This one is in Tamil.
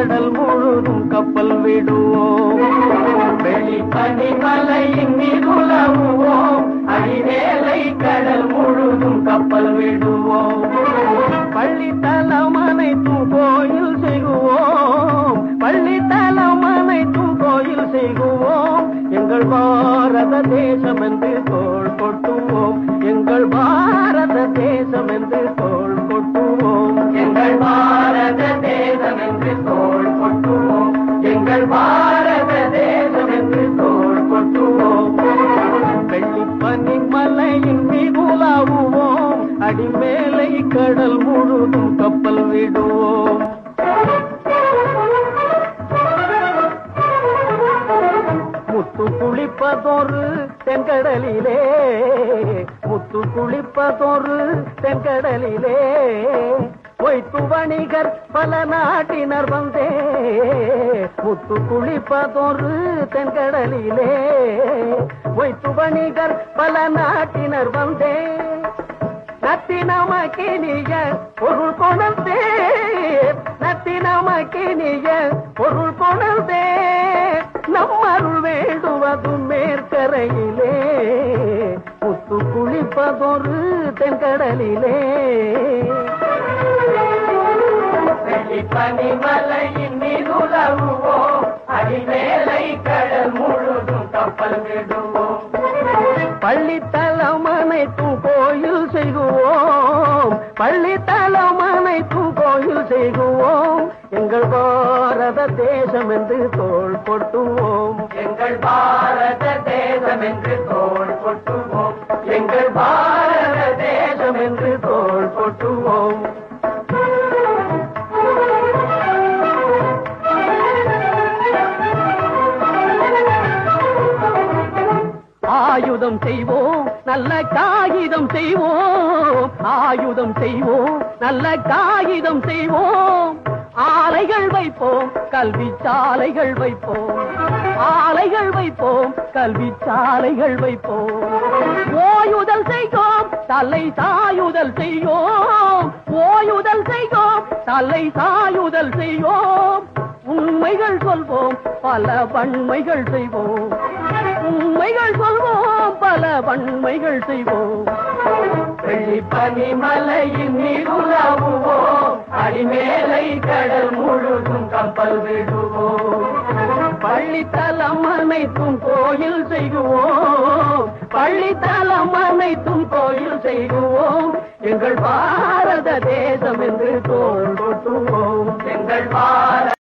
கடல் முழுதும் கப்பல் விடுவோம். வெளிப்பனிமலையின் மீதுலவுவோம், அடிவேலை கடல் முழுதும் கப்பல் விடுவோம். பள்ளித்தலம் அனைத்தும் கோயில் செய்குவோம், பள்ளித்தலம் அனைத்தும் கோயில் செய்குவோம். எங்கள் பாரத தேசம் என்று தோள் கொட்டுவோம், எங்கள் பாரத தேசம் என்று தோள் கொட்டுவோம், எங்கள் பாரத தேசம் என்று தோள் கொட்டுவோம், எங்கள் பாரத தேசம் என்று தோள் கொட்டுவோம். வெள்ளிப்பனி மலையின் மீதுலாவுவோம், அடிமேலை கடல் முழுதும் கப்பல் விடுவோம். முத்து குளிப்பதொரு தென்கடலிலே, முத்து குளிப்பதொரு தென்கடலிலே, பொய்த்து வணிகர் பல நாட்டினர் வந்தே. முத்து குளிப்பதொரு தென்கடலிலே, பொய்த்து வணிகர் பல நாட்டினர் வந்தே. நத்தினமக்கினிய பொருள் கொணர்ந்தே, நத்தினமக்கினிய பொருள் கொணர்ந்தே. நம்மருள் வேண்டுவது மேற்கரையிலே, முத்து குளிப்பதொரு தென்கடலிலே. பனிமலையின் மீதுலவுவோம், அடிமேலை கடல் முழுதும் கப்பல் விடுவோம். பள்ளித்தலம் அனைத்தும் கோயில் செய்குவோம், பள்ளித்தலம் அனைத்தும் கோயில் செய்குவோம். எங்கள் பாரத தேசம் என்று தோள் கொட்டுவோம், எங்கள் பாரத தேசம் என்று தோள் கொட்டுவோம், எங்கள் பாரத தேசம் என்று தோள் கொட்டுவோம். ஆயுதம் செய்வோம், நல்ல காகிதம் செய்வோம், ஆயுதம் செய்வோம், நல்ல காகிதம் செய்வோம். ஆலைகள் வைப்போம், கல்வி சாலைகள் வைப்போம், ஆலைகள் வைப்போம், கல்வி சாலைகள் வைப்போம். ஓயுதல் செய்வோம், தலை சாயுதல் செய்வோம், ஓயுதல் செய்வோம், தலை சாயுதல் செய்வோம். உண்மைகள் சொல்வோம், பல வன்மைகள் செய்வோம், உண்மைகள் சொல்வோம், பல வன்மைகள் செய்வோம். வெள்ளிப்பனிமலையின் மீதுலவுவோம், அடிமேலை கடல் முழுதும் கப்பல் விடுவோம். பள்ளித்தலம் அனைத்தும் கோயில் செய்குவோம், பள்ளித்தலம் அனைத்தும் கோயில் செய்குவோம். எங்கள் பாரத தேசம் என்று தோள் கொட்டுவோம், எங்கள் பாரத